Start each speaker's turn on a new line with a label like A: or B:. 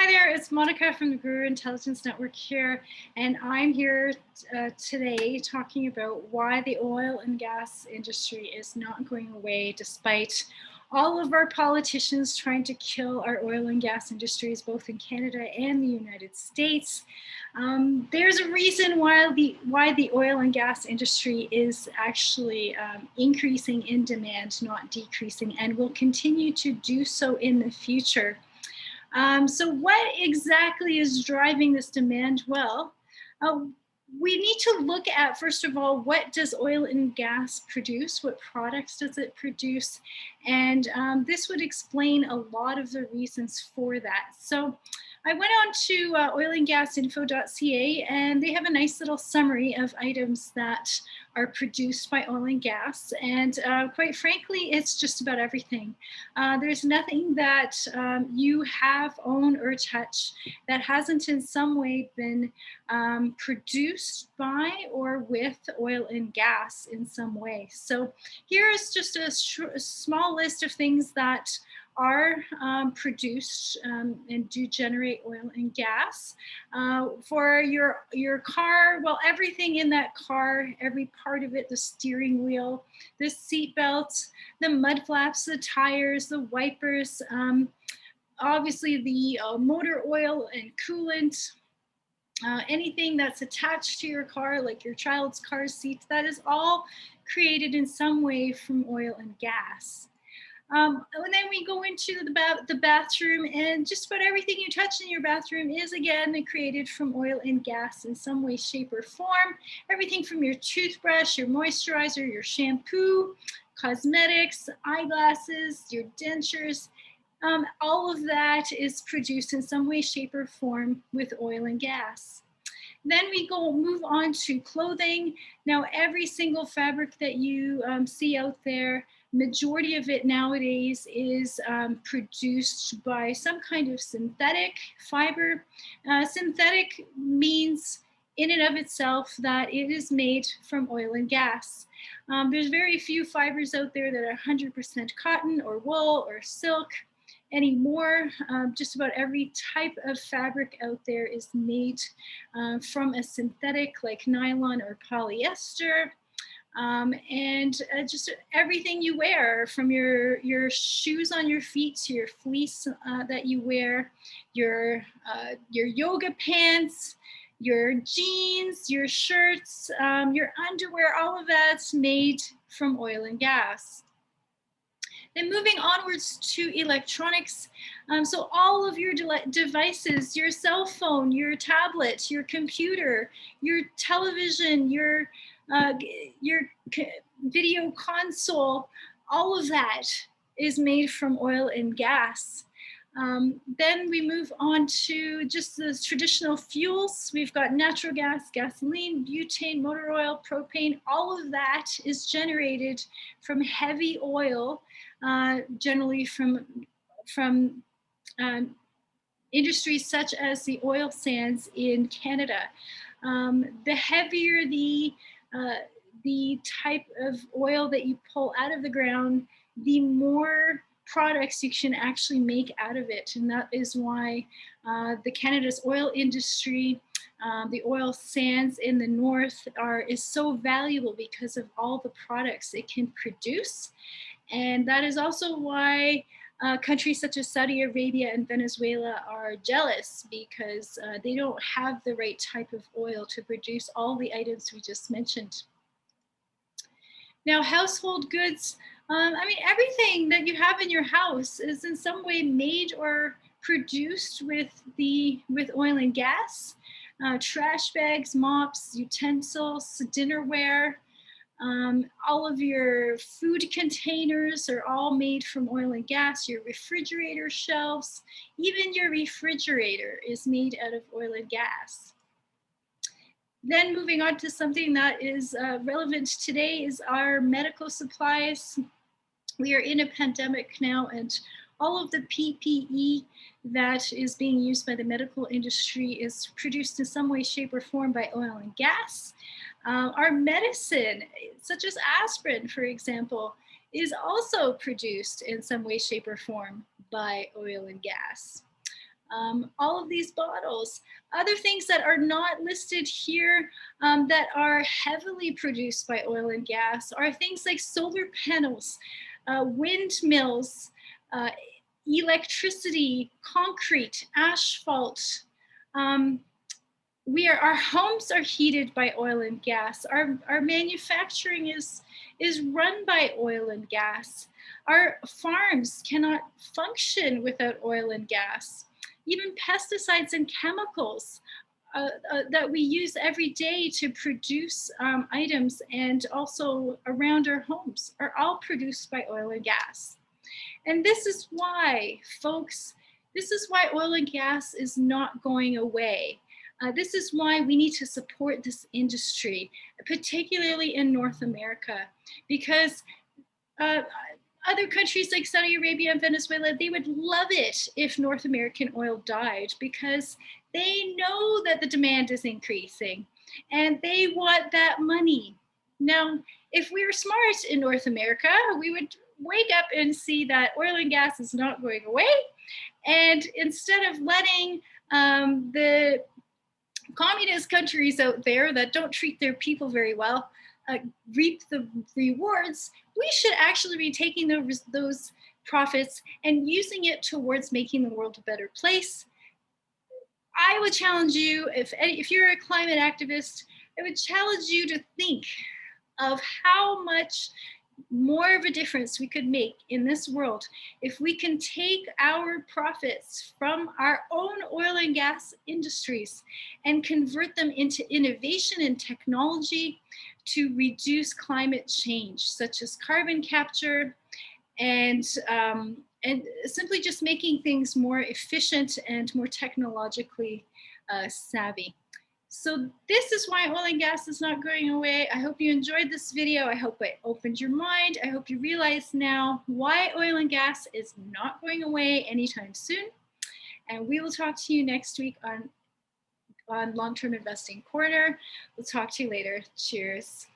A: Hi there, it's Monica from the Guru Intelligence Network here, and I'm here today talking about why the oil and gas industry is not going away despite all of our politicians trying to kill our oil and gas industries, both in Canada and the United States. There's a reason why the oil and gas industry is actually increasing in demand, not decreasing, and will continue to do so in the future. So what exactly is driving this demand? Well, we need to look at, first of all, what does oil and gas produce? What products does it produce? And this would explain a lot of the reasons for that. So I went on to oilandgasinfo.ca, and they have a nice little summary of items that are produced by oil and gas. And quite frankly, it's just about everything. There's nothing that you have, own, or touch that hasn't in some way been produced by or with oil and gas in some way. So here is just a small list of things that are produced and do generate oil and gas. For your car, well, everything in that car, every part of it, the steering wheel, the seat belt, the mud flaps, the tires, the wipers, obviously the motor oil and coolant, anything that's attached to your car, like your child's car seats, that is all created in some way from oil and gas. And then we go into the bathroom, and just about everything you touch in your bathroom is again created from oil and gas in some way, shape, or form. Everything from your toothbrush, your moisturizer, your shampoo, cosmetics, eyeglasses, your dentures, all of that is produced in some way, shape, or form with oil and gas. Then we move on to clothing. Now, every single fabric that you see out there, majority of it nowadays is produced by some kind of synthetic fiber. Synthetic means in and of itself that it is made from oil and gas. There's very few fibers out there that are 100% cotton or wool or silk anymore. Just about every type of fabric out there is made from a synthetic like nylon or polyester. And just everything you wear, from your shoes on your feet to your fleece that you wear, your yoga pants, your jeans, your shirts, your underwear, all of that's made from oil and gas. Then moving onwards to electronics, so all of your devices, your cell phone, your tablet, your computer, your television, your video console, all of that is made from oil and gas. Then we move on to just the traditional fuels. We've got natural gas, gasoline, butane, motor oil, propane. All of that is generated from heavy oil, generally from industries such as the oil sands in Canada. The heavier the type of oil that you pull out of the ground, the more products you can actually make out of it. And that is why the Canada's oil industry, the oil sands in the north is so valuable because of all the products it can produce. And that is also why countries such as Saudi Arabia and Venezuela are jealous, because they don't have the right type of oil to produce all the items we just mentioned. Now, household goods, I mean, everything that you have in your house is in some way made or produced with oil and gas. Trash bags, mops, utensils, dinnerware, all of your food containers are all made from oil and gas. Your refrigerator shelves, even your refrigerator is made out of oil and gas. Then moving on to something that is relevant today is our medical supplies. We are in a pandemic now, and all of the PPE that is being used by the medical industry is produced in some way, shape, or form by oil and gas. Our medicine, such as aspirin, for example, is also produced in some way, shape, or form by oil and gas. all of these bottles. Other things that are not listed here that are heavily produced by oil and gas are things like solar panels, windmills, uh, electricity, concrete, asphalt. Um, our homes are heated by oil and gas. Our manufacturing is run by oil and gas. Our farms cannot function without oil and gas. Even pesticides and chemicals that we use every day to produce items and also around our homes are all produced by oil and gas. And this is why, folks, this is why oil and gas is not going away. This is why we need to support this industry, particularly in North America, because uh, other countries like Saudi Arabia and Venezuela, they would love it if North American oil died because they know that the demand is increasing and they want that money. Now, if we were smart in North America, we would wake up and see that oil and gas is not going away. And instead of letting the communist countries out there that don't treat their people very well uh, reap the rewards, we should actually be taking those profits and using it towards making the world a better place. I would challenge you, if you're a climate activist, I would challenge you to think of how much more of a difference we could make in this world if we can take our profits from our own oil and gas industries and convert them into innovation and technology to reduce climate change, such as carbon capture and simply just making things more efficient and more technologically savvy. So this is why oil and gas is not going away. I hope you enjoyed this video. I hope it opened your mind. I hope you realize now why oil and gas is not going away anytime soon. And we will talk to you next week on Long-Term Investing Corner. We'll talk to you later. Cheers.